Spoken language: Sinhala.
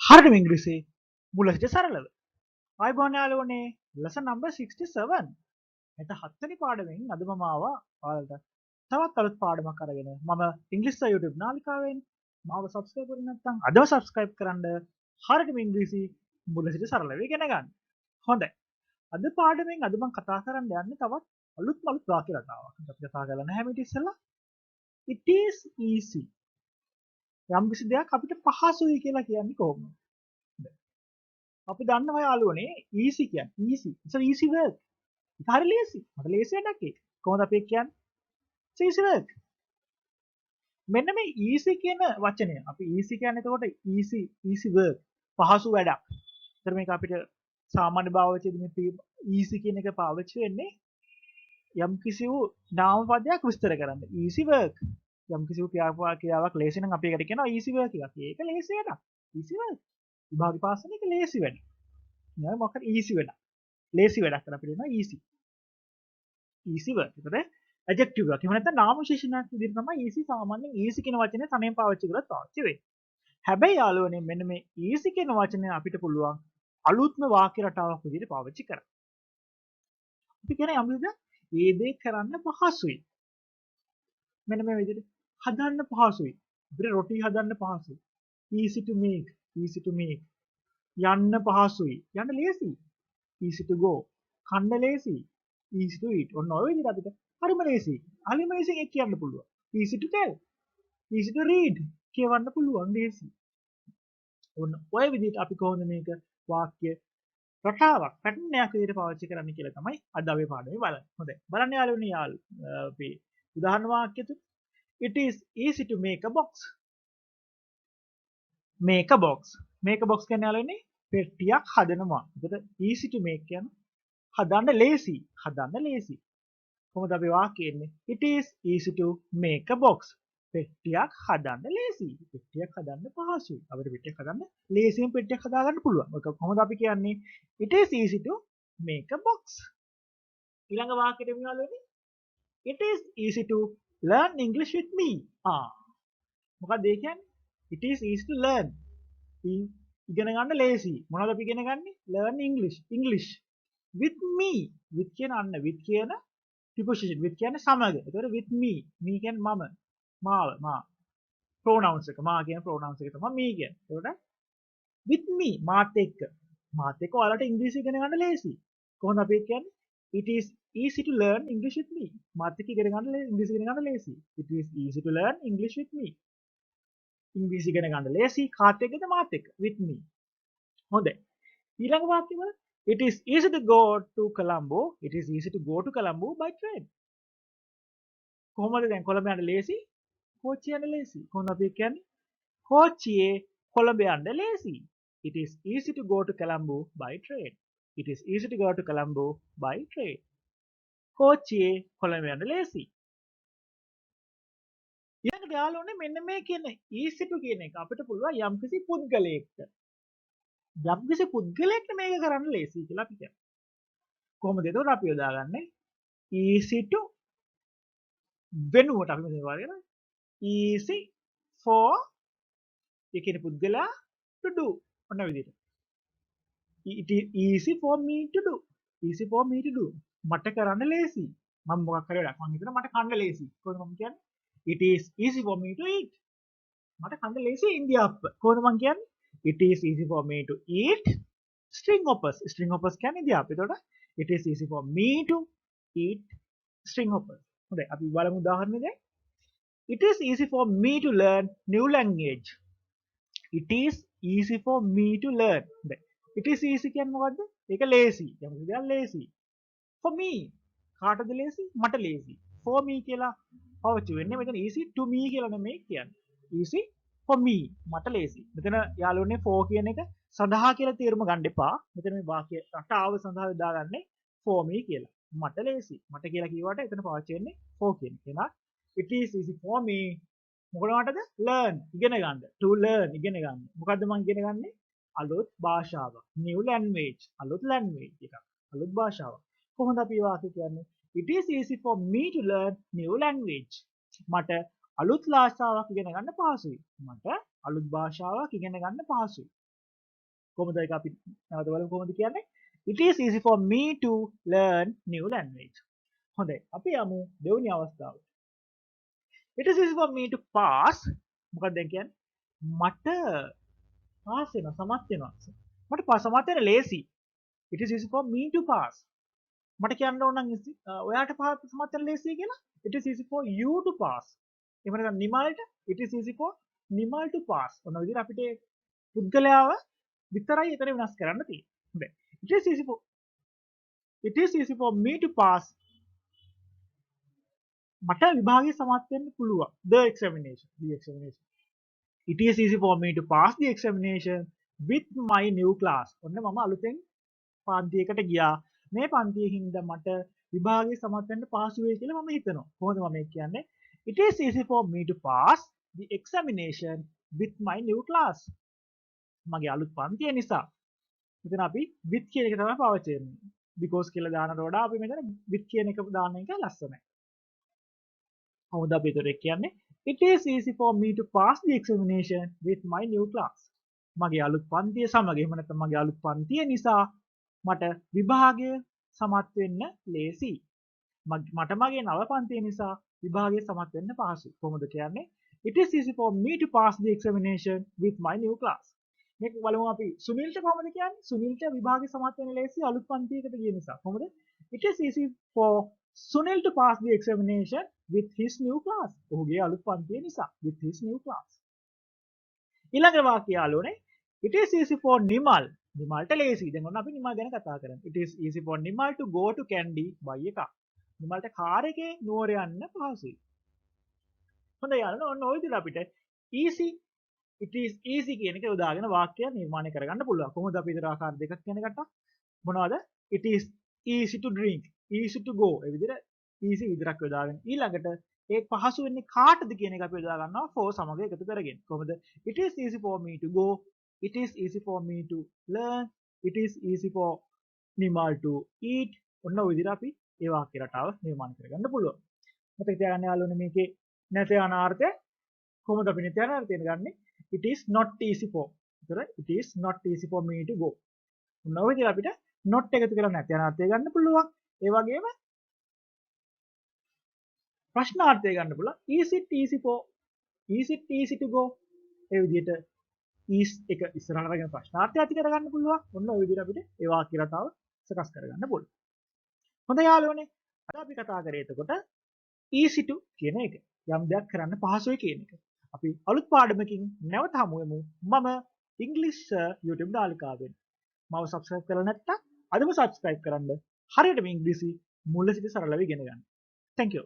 හරියටම ඉංග්‍රීසි මුල සිට සරලව. ආයුබෝවන් යාළුවනේ lesson number 67. එත 7 වෙනි පාඩමෙන් අද මම ආවා ඔයාලට තවත් අලුත් පාඩමක් අරගෙන. මම ඉංග්‍රීසි YouTube නාලිකාවෙන් මාව subscribe කරේ නැත්නම් අදම subscribe කරන්න. හරියටම ඉංග්‍රීසි මුල සිට සරලව ඉගෙන ගන්න. හොඳයි. අද පාඩමෙන් අද මම කතා කරන්න යන්නේ තවත් අලුත් වාක්‍ය රටාවක්. අපි කතා කරලා නැහැ මේක ඉස්සෙල්ලා. It is easy. යම් කිසි දෙයක් අපිට පහසුයි කියලා කියන්නේ කොහොමද? අපි දන්නවා යාළුවනේ easy කියන්නේ easy. It's an easy work. ඒක හරි ලේසි. මට ලේසි වැඩක් ඒක. කොහොමද අපි ඒක කියන්නේ? It's easy work. මෙන්න මේ easy කියන වචනය අපි easy කියන්නේ එතකොට easy work පහසු වැඩක්. ඒතර මේක අපිට සාමාන්‍ය භාවිතයේදී මේ easy කියන එක පාවිච්චි වෙන්නේ යම් කිසි වූ නාම පදයක් විස්තර කරන්න. easy work. යම් කිසි වූ ක්‍රියාවක් ලේසි නම් අපි ඒකට කියනවා easy work කියලා. ඒක ලේසි වැඩක්. easy work. විභාගේ පාස් වෙන එක ලේසි වැඩක්. නෑ මොකක්ද easy වැඩක්. ලේසි වැඩක් කරලා අපිට කියනවා easy. easy work. ඒතර adjective එකක්. එහෙම නැත්නම් නාම විශේෂණයක් විදිහට තමයි easy සාමාන්‍යයෙන් easy කියන වචනේ තනියෙන් පාවිච්චි කරලා පාවිච්චි වෙන්නේ. හැබැයි යාළුවනේ මෙන්න මේ easy කියන වචනේ අපිට පුළුවන් අලුත්ම වාක්‍ය රටාවක් විදිහට පාවිච්චි කරන්න. අපි කියන යම් විදිහට ඒ දේ කරන්න පහසුයි. මෙන්න මේ විදිහට හදන්න පහසුයි. අපිට රොටි හදන්න පහසුයි. easy to make, easy to make. යන්න පහසුයි. යන්න ලේසි. easy to go. කන්න ලේසි. easy to eat. ඔන්න ඔය විදිහට අපිට හරිම ලේසි. හරිම ලේසියෙන් ඒක කියන්න පුළුවන්. easy to tell. easy to read. කියවන්න පුළුවන් ලේසි. ඔන්න ඔය විදිහට අපි කොහොමද මේක වාක්‍ය රටාවක් පැටර්නයක් විදිහට පාවිච්චි කරන්න කියලා තමයි අද අපි පාඩමේ බලන්නේ. හොඳයි. බලන්න යාළුවනේ අපි උදාහරණ වාක්‍ය තුන. It is easy to make a box. Make a box. Make a box කියන්නේ යාළුවනේ පෙට්ටියක් හදනවා. එතකොට easy to make කියන්නේ හදන්න ලේසි. හදන්න ලේසි. කොහොමද අපි වාක්‍යය එන්නේ? It is easy to make a box. පෙට්ටියක් හදන්න ලේසි. පෙට්ටියක් හදන්න පහසුයි. අපිට පෙට්ටියක් හදන්න ලේසියෙන් පෙට්ටියක් හදාගන්න පුළුවන්. ඒක කොහොමද අපි කියන්නේ? It is easy to make a box. ඊළඟ වාක්‍යෙට එමුනේ. It is easy to learn English with me. මොකක්ද ඒ කියන්නේ? It is easy to learn. ඉගෙන ගන්න ලේසි. මොනවද අපි ඉගෙන ගන්නේ? Learn English. English with me. with කියන අන්න with කියන preposition with කියන්නේ සමග. ඒතකොට with me. me කියන්නේ මම. මා. pronouns එක. මා කියන pronouns එක තමයි me කියන්නේ. ඒකට with me මාත් එක්ක. මාත් එක්ක ඔයාලට ඉංග්‍රීසි ඉගෙන ගන්න ලේසි. කොහොමද අපි කියන්නේ? It is easy to learn English with me. මාත් එක්ක ඉගෙන ගන්න ඉංග්‍රීසි ඉගෙන ගන්න ලේසි. It is easy to learn English with me. ඉංග්‍රීසි ඉගෙන ගන්න ලේසි කාත් එක්කද මාත් එක්ක with me. හොඳයි. ඊළඟ වාක්‍යය බලන්න. It is easy to go to Colombo. It is easy to go to Colombo by train. කොහොමද දැන් කොළඹ යන්න ලේසි? කෝච්චිය යන්න ලේසි. කොහොමද අපි කියන්නේ? කෝච්චියේ කොළඹ යන්න ලේසි. It is easy to go to Colombo by train. It is easy to go to Colombo by train. කෝච්චියේ Colombo යන්න ලේසි. ඊළඟට යාළුවනේ මෙන්න මේ කියන easy to කියන එක අපිට පුළුවන් යම්කිසි පුද්ගලයෙක්ට. යම්කිසි පුද්ගලයෙක්ට මේක කරන්න ලේසි කියලා අපි කියනවා. කොහොමද එතකොට අපි යොදාගන්නේ? easy to වෙනුවට අපි මෙතන වගේ easy for ඒ කියන්නේ පුද්ගලයා to do ඔන්න විදිහට. It is easy for me to do. Easy for me to do. මට කරන්න ලේසි. මම මොකක් හරි වැඩක් මම හිතනවා මට කන්න ලේසි. කොහොමද මම කියන්නේ? It is easy for me to eat. මට කන්න ලේසි ඉන්දියාප්ප. කොහොමද මම කියන්නේ? It is easy for me to eat string hoppers. String hoppers කියන්නේ ඉන්දියාප්ප. එතකොට it is easy for me to eat string hoppers. හොඳයි අපි බලමු උදාහරණයක් දැන්. It is easy for me to learn new language. It is easy for me to learn. It is easy කියන්නේ මොකද්ද? ඒක ලේසි. යම් දෙයක් ලේසි. For me කාටද ලේසි? මට ලේසි. For me කියලා පාවිච්චි වෙන්නේ මෙතන easy to me කියලා නෙමෙයි කියන්නේ. easy for me මට ලේසි. මෙතන යාළුවනේ for කියන එක සඳහා කියලා තේරුම ගන්න එපා. මෙතන මේ වාක්‍ය රටාව සඳහා යොදාගන්නේ for me කියලා. මට ලේසි. මට කියලා කිව්වට එතන පාවිච්චි වෙන්නේ for කියන එක. It is easy for me මොකටද? learn ඉගෙන ගන්න. to learn ඉගෙන ගන්න. මොකද්ද මම ඉගෙන ගන්නේ? අලුත් භාෂාවක්. new language අලුත් language එකක්. අලුත් භාෂාවක්. කොහොමද අපි වාක්‍ය කියන්නේ? It is easy for me to learn new language. මට අලුත් භාෂාවක් ඉගෙන ගන්න පහසුයි. මට අලුත් භාෂාවක් ඉගෙන ගන්න පහසුයි. කොහොමද ඒක අපි නැවත බලමු කොහොමද කියන්නේ? It is easy for me to learn new language. හොඳයි. අපි යමු දෙවෙනි අවස්ථාවට. It is easy for me to pass. මොකක්ද දැන් කියන්නේ? මට පාස් වෙනවා සමත් වෙනවා. මට සමත් වෙන්න ලේසි. It is easy for me to pass. මට කියන්න ඕන නම් ඔයාට සමත් වෙන්න ලේසි කියලා. It is easy for you to pass. එහෙම නැත්නම් නිමල්ට it is easy for Nimal to pass. ඔන්න විදිහට අපිට පුද්ගලයාව විතරයි එතන වෙනස් කරන්න තියෙන්නේ. හොඳයි. It is easy for me to pass. මට විභාගයේ සමත් වෙන්න පුළුවන්. The examination. It is easy for me to pass the examination with my new class. ඔන්න මම අලුතෙන් පන්තියකට ගියා. මේ පන්තියේ හින්දා මට විභාගයේ සමත් වෙන්න පහසු වෙයි කියලා මම හිතනවා. කොහොමද මම මේක කියන්නේ? It is easy for me to pass the examination with my new class. මගේ අලුත් පන්තිය නිසා. මෙතන අපි with කියන එක තමයි පාවිච්චි කරන්නේ. because කියලා දානට වඩා අපි මෙතන with කියන එක දාන එක ලස්සනයි. කොහොමද අපි ඒතර කියන්නේ? It is easy for me to pass the examination with my new class. මගේ අලුත් පන්තිය සමග එහෙම නැත්නම් මගේ අලුත් පන්තිය නිසා මට විභාගය සමත් වෙන්න ලේසි. මට මගේ නව පන්තිය නිසා විභාගය සමත් වෙන්න පහසුයි. කොහොමද කියන්නේ? It is easy for me to pass the examination with my new class. මේක බලමු අපි සුනිල්ට කොහොමද කියන්නේ? සුනිල්ට විභාගය සමත් වෙන්න ලේසි අලුත් පන්තියකට ගිය නිසා. කොහොමද? It is easy for Sunil to pass the examination with his new class. ඔහුගේ අලුත් පන්තිය නිසා with his new class. ඊළඟ වාක්‍යය යාළුවනේ It is easy for Nimal. නිමල්ට ලේසි. දැන් ඔන්න අපි නිමල් ගැන කතා කරමු. It is easy for Nimal to go to Kandy buy a car. නිමල්ට කාර් එකේ නුවර යන්න පහසුයි. හොඳයි යාළුවනේ ඔන්න ඔය විදිහට අපිට easy it is easy කියන එක යොදාගෙන වාක්‍යය නිර්මාණය කරගන්න පුළුවන්. කොහොමද අපි විතර ආකාර දෙකක් කියන ගත්තා? මොනවද? It is easy to drink, easy to go. ඒ විදිහට easy විතරක් යොදාගෙන ඊළඟට ඒ පහසු වෙන්නේ කාටද කියන එක අපි යොදා ගන්නවා for සමග එකතු කරගෙන. කොහොමද? It is easy for me to go. It is easy for me to learn. It is easy for Nimal to eat. ඔන්න ඔය විදිහට අපි ඒ වාක්‍ය රටාව නිර්මාණය කරගන්න පුළුවන්. මතක තියාගන්න යාළුවනේ මේකේ නැත යන අර්ථය කොහොමද අපි නැත යන අර්ථය ගන්නෙ? It is not easy for. ඒතර it is not easy for me to go. ඔන්න ඔය විදිහට අපිට not එකතු කරලා නැත යන අර්ථය ගන්න පුළුවන්. ඒ වගේම ප්‍රශ්නාර්ථය ගන්න පුළුවන්. Is it easy to go? ඒ විදිහට is එක ඉස්සරහට අරගෙන ප්‍රශ්නාර්ථය ඇති කරගන්න පුළුවන්. ඔන්න ඔය විදිහට අපිට ඒ වාක්‍ය රටාව සකස් කරගන්න පුළුවන්. හොඳයි යාළුවනේ. අද අපි කතා කරේ එතකොට easy to කියන එක. යම් දෙයක් කරන්න පහසුයි කියන එක. අපි අලුත් පාඩමකින් නැවත හමු වෙමු. මම English YouTube නාලිකාවෙන්. මම subscribe කරලා නැත්නම් අදම subscribe කරන්න. හරියටම ඉංග්‍රීසි මුල සිට සරලව ඉගෙන ගන්න. Thank you.